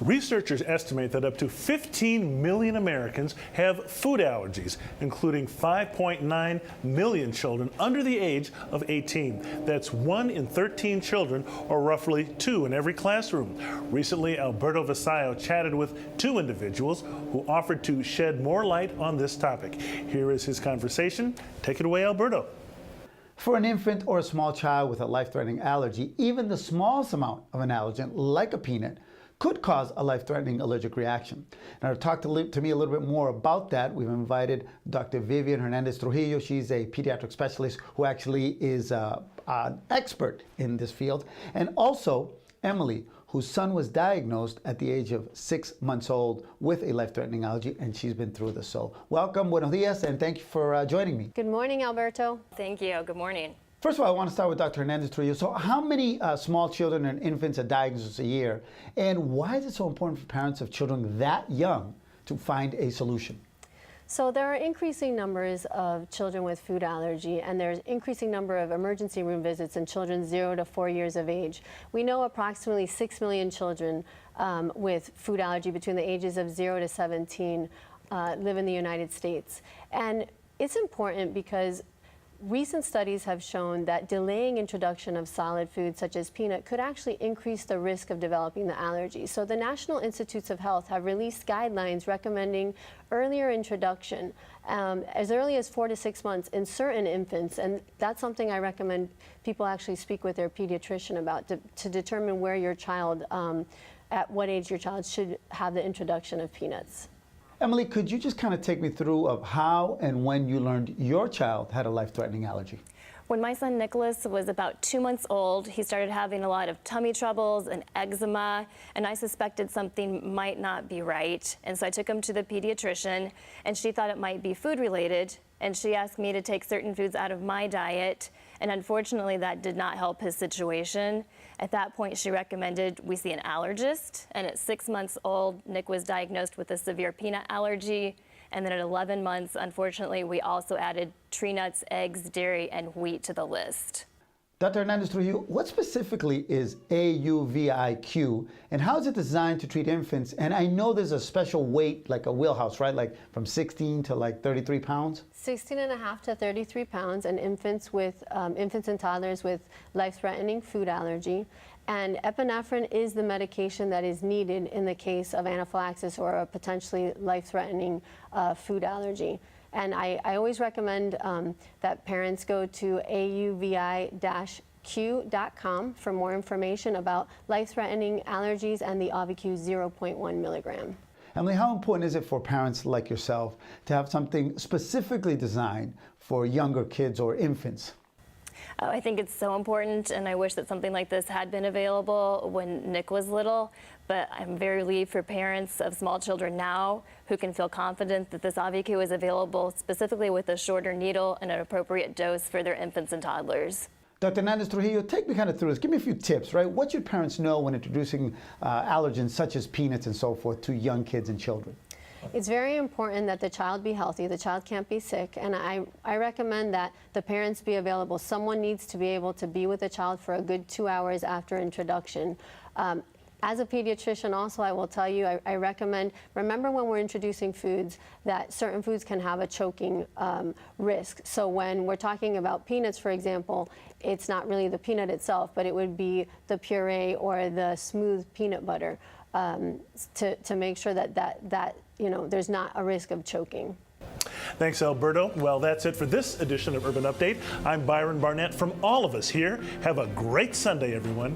Researchers estimate that up to 15 million Americans have food allergies, including 5.9 million children under the age of 18. That's 1 in 13 children, or roughly 2 in every classroom. Recently, Alberto Vasallo chatted with 2 individuals who offered to shed more light on this topic. Here is his conversation. Take it away, Alberto. For an infant or a small child with a life-threatening allergy, even the smallest amount of an allergen, like a peanut, could cause a life-threatening allergic reaction. Now, to talk to me a little bit more about that, we've invited Dr. Vivian Hernandez-Trujillo. She's a pediatric specialist who actually is an expert in this field, and also Emily, whose son was diagnosed at the age of 6 months old with a life-threatening allergy, and she's been through this. So welcome, buenos dias, and thank you for joining me. Good morning, Alberto. Thank you. Good morning. First of all, I want to start with Dr. Hernandez-Trujillo. So how many small children and infants are diagnosed a year, and why is it so important for parents of children that young to find a solution? So there are increasing numbers of children with food allergy, and there's increasing number of emergency room visits in children 0 to 4 years of age. We know approximately 6 million children with food allergy between the ages of 0 to 17 live in the United States. And it's important because recent studies have shown that delaying introduction of solid foods such as peanut could actually increase the risk of developing the allergy. So the National Institutes of Health have released guidelines recommending earlier introduction as early as 4 to 6 months in certain infants, and that's something I recommend people actually speak with their pediatrician about to determine where your child, at what age your child should have the introduction of peanuts. Emily, could you just kind of take me through of how and when you learned your child had a life-threatening allergy? When my son Nicholas was about 2 months old, he started having a lot of tummy troubles and eczema, and I suspected something might not be right. And so I took him to the pediatrician, and she thought it might be food related, and she asked me to take certain foods out of my diet, and unfortunately that did not help his situation. At that point, she recommended we see an allergist, and at 6 months old, Nick was diagnosed with a severe peanut allergy. And then at 11 months, unfortunately, we also added tree nuts, eggs, dairy, and wheat to the list. Dr. Hernandez-Trujillo, what specifically is AUVIQ, and how is it designed to treat infants? And I know there's a special weight, like a wheelhouse, right? Like from 16 to like 33 pounds? 16.5 to 33 pounds, and infants and toddlers with life-threatening food allergy. And epinephrine is the medication that is needed in the case of anaphylaxis or a potentially life-threatening food allergy. And I always recommend that parents go to auvi-q.com for more information about life-threatening allergies and the AUVI-Q 0.1 milligram. Emily, how important is it for parents like yourself to have something specifically designed for younger kids or infants? I think it's so important, and I wish that something like this had been available when Nick was little, but I'm very relieved for parents of small children now who can feel confident that this AUVI-Q is available specifically with a shorter needle and an appropriate dose for their infants and toddlers. Dr. Hernandez-Trujillo, take me kind of through this. Give me a few tips, right? What should parents know when introducing allergens such as peanuts and so forth to young kids and children? It's very important that the child be healthy. The child can't be sick, and I recommend that the parents be available. Someone needs to be able to be with the child for a good 2 hours after introduction. As a pediatrician also, I will tell you, I recommend, remember when we're introducing foods, that certain foods can have a choking risk. So when we're talking about peanuts, for example, it's not really the peanut itself, but it would be the puree or the smooth peanut butter to make sure that there's not a risk of choking. Thanks, Alberto. Well, that's it for this edition of Urban Update. I'm Byron Barnett. From all of us here, have a great Sunday, everyone.